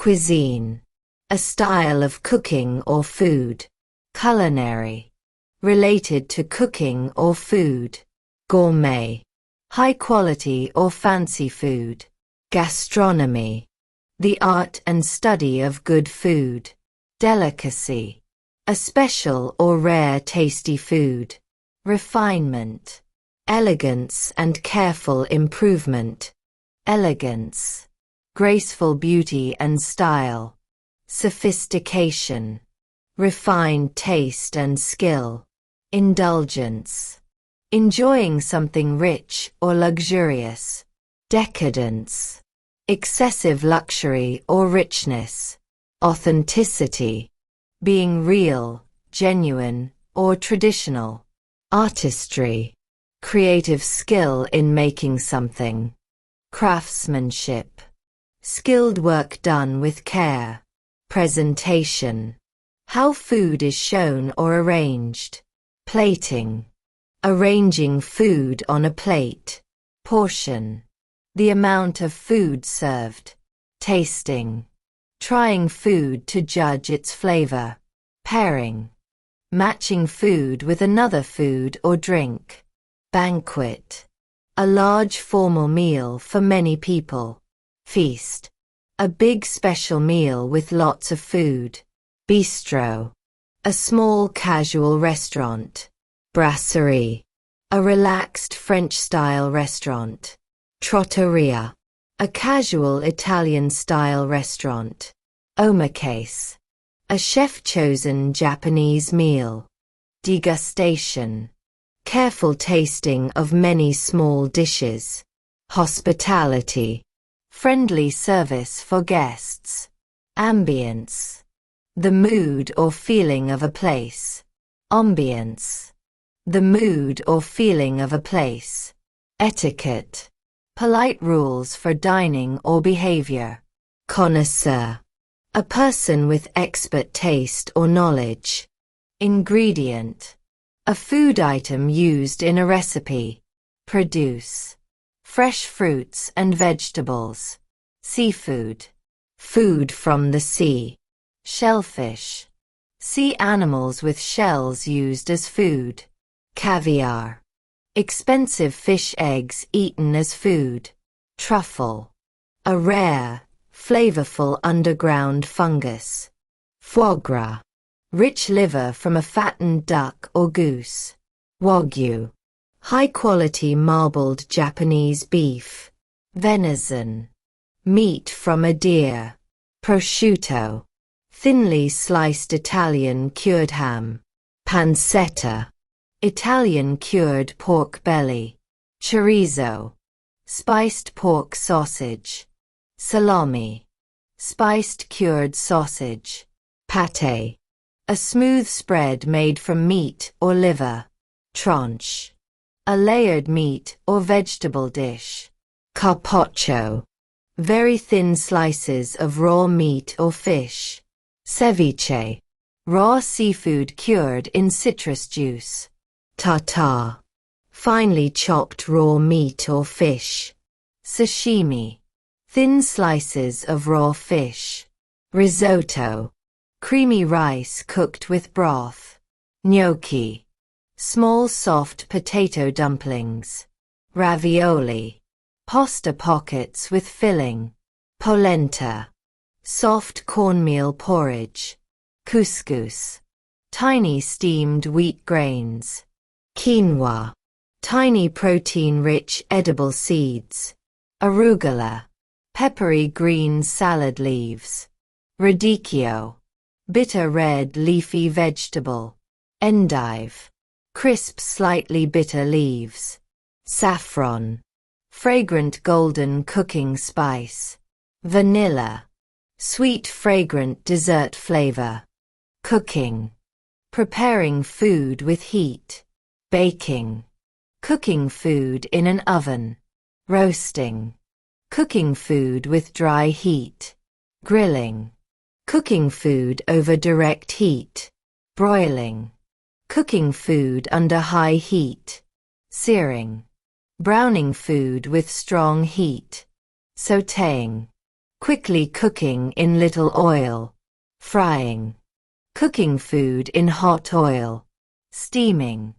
Cuisine, a style of cooking or food. Culinary, related to cooking or food. Gourmet, high quality or fancy food. Gastronomy, the art and study of good food. Delicacy, a special or rare tasty food. Refinement, elegance and careful improvement. Elegance, graceful beauty and style. Sophistication, refined taste and skill. Indulgence, enjoying something rich or luxurious. Decadence, excessive luxury or richness. Authenticity, being real, genuine, or traditional. Artistry, creative skill in making something. Craftsmanship, skilled work done with care. Presentation, how food is shown or arranged. Plating, arranging food on a plate. Portion, the amount of food served. Tasting, trying food to judge its flavor. Pairing, matching food with another food or drink. Banquet, a large formal meal for many people. Feast, a big special meal with lots of food. Bistro, a small casual restaurant. Brasserie, a relaxed French-style restaurant. Trattoria, a casual Italian-style restaurant. Omakase, a chef-chosen Japanese meal. Degustation, careful tasting of many small dishes. Hospitality, friendly service for guests. Ambience, the mood or feeling of a place. Ambience, the mood or feeling of a place. Etiquette, polite rules for dining or behavior. Connoisseur, a person with expert taste or knowledge. Ingredient, a food item used in a recipe. Produce, fresh fruits and vegetables. Seafood, food from the sea. Shellfish, sea animals with shells used as food. Caviar, expensive fish eggs eaten as food. Truffle, a rare, flavorful underground fungus. Foie gras, rich liver from a fattened duck or goose. Wagyu, high-quality marbled Japanese beef. Venison, meat from a deer. Prosciutto, thinly sliced Italian cured ham. Pancetta, Italian cured pork belly. Chorizo, spiced pork sausage. Salami, spiced cured sausage. Pâté, a smooth spread made from meat or liver. Tranche, a layered meat or vegetable dish. Carpaccio, very thin slices of raw meat or fish. Ceviche, raw seafood cured in citrus juice. Tartare, finely chopped raw meat or fish. Sashimi, thin slices of raw fish. Risotto, creamy rice cooked with broth. Gnocchi, small soft potato dumplings. Ravioli, pasta pockets with filling. Polenta, soft cornmeal porridge. Couscous, tiny steamed wheat grains. Quinoa, tiny protein-rich edible seeds. Arugula, peppery green salad leaves. Radicchio, bitter red leafy vegetable. Endive, crisp slightly bitter leaves. Saffron, fragrant golden cooking spice. Vanilla, sweet fragrant dessert flavor. Cooking, preparing food with heat. Baking, cooking food in an oven. Roasting, cooking food with dry heat. Grilling, cooking food over direct heat. Broiling, cooking food under high heat. Searing, browning food with strong heat. Sautéing, quickly cooking in little oil, frying, cooking food in hot oil, steaming,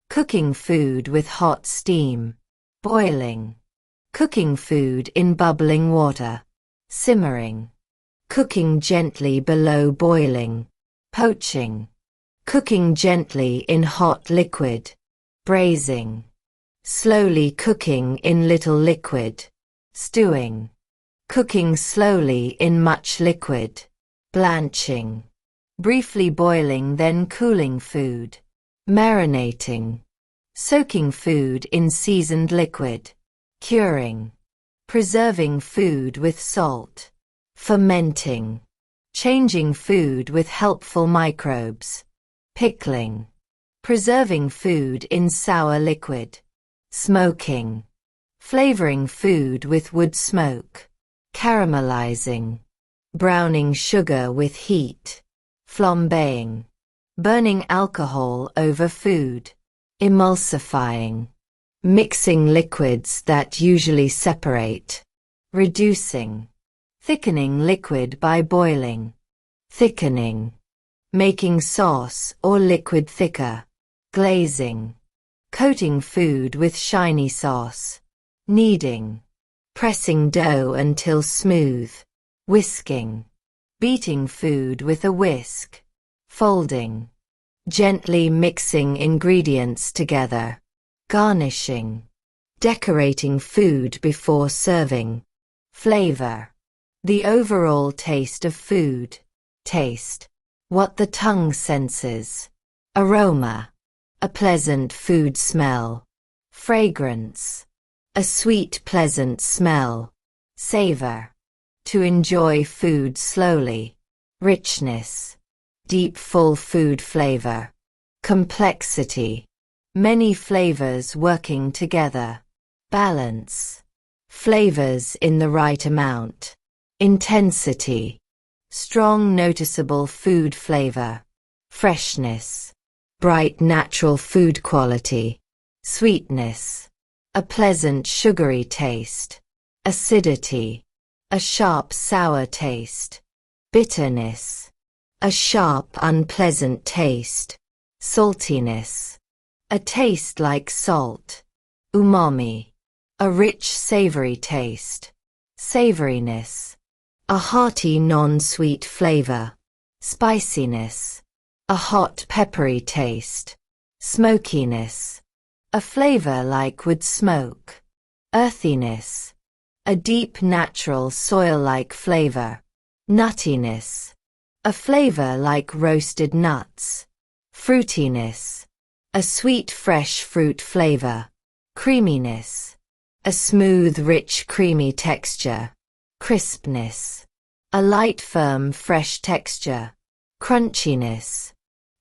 cooking food with hot steam, boiling, cooking food in bubbling water, simmering, cooking gently below boiling, poaching, cooking gently in hot liquid, braising, slowly cooking in little liquid, stewing, cooking slowly in much liquid, blanching, briefly boiling then cooling food, marinating, soaking food in seasoned liquid, curing, preserving food with salt, fermenting, changing food with helpful microbes, pickling, preserving food in sour liquid, smoking, flavoring food with wood smoke, caramelizing, browning sugar with heat, flambeing, burning alcohol over food, emulsifying, mixing liquids that usually separate, reducing, thickening liquid by boiling, thickening, making sauce or liquid thicker, glazing, coating food with shiny sauce, kneading, pressing dough until smooth, whisking, beating food with a whisk, folding, gently mixing ingredients together, garnishing, decorating food before serving, flavor, the overall taste of food, taste, what the tongue senses, aroma, a pleasant food smell, fragrance, a sweet pleasant smell, savor, to enjoy food slowly, richness, deep full food flavor, complexity, many flavors working together, balance, flavors in the right amount, intensity, strong noticeable food flavor, freshness, bright natural food quality, sweetness, a pleasant sugary taste, acidity, a sharp sour taste, bitterness, a sharp unpleasant taste, saltiness, a taste like salt, umami, a rich savory taste, savoriness, a hearty non-sweet flavor, spiciness, a hot peppery taste, smokiness, a flavor like wood smoke, earthiness, a deep natural soil-like flavor, nuttiness, a flavor like roasted nuts, fruitiness, a sweet fresh fruit flavor, creaminess, a smooth rich creamy texture, crispness, a light firm fresh texture, crunchiness,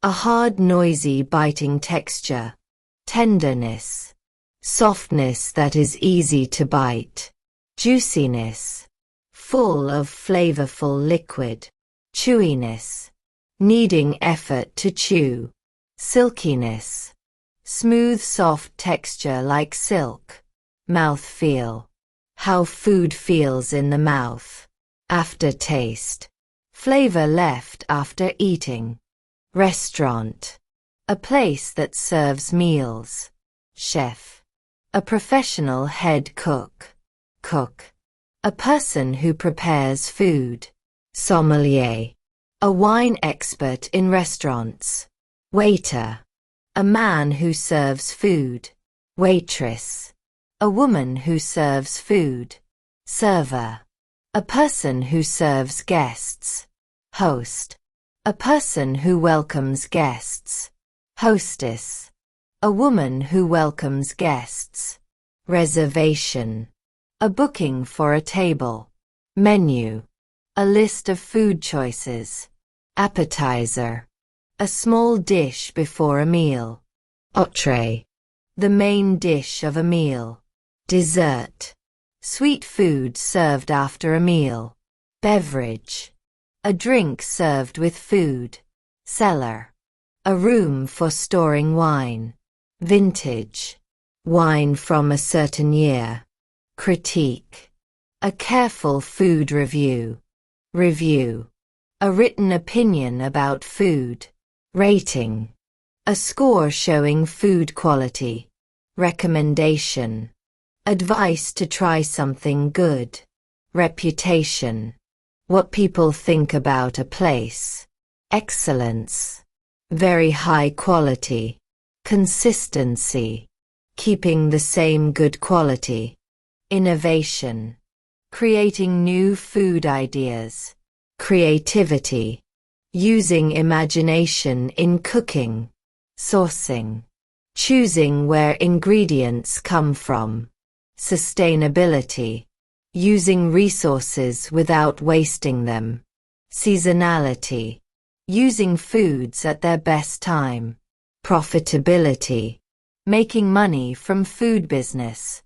a hard noisy biting texture, tenderness, softness that is easy to bite, juiciness, full of flavorful liquid, chewiness, needing effort to chew, silkiness, smooth soft texture like silk, mouthfeel, how food feels in the mouth, aftertaste, flavor left after eating, restaurant, a place that serves meals, chef, a professional head cook, cook, a person who prepares food, sommelier, a wine expert in restaurants, waiter, a man who serves food, waitress, a woman who serves food, server, a person who serves guests, host, a person who welcomes guests, hostess, a woman who welcomes guests, reservation, a booking for a table, menu, a list of food choices, appetizer, a small dish before a meal, entree, the main dish of a meal, dessert, sweet food served after a meal, beverage, a drink served with food, cellar, a room for storing wine, vintage, wine from a certain year, critique, A careful food review. Review. A written opinion about food. Rating. A score showing food quality. Recommendation. Advice to try something good. Reputation. What people think about a place. Excellence. Very high quality. Consistency. Keeping the same good quality. Innovation. Creating new food ideas. Creativity. Using imagination in cooking. Sourcing. Choosing where ingredients come from. Sustainability. Using resources without wasting them. Seasonality. Using foods at their best time. Profitability. Making money from food business.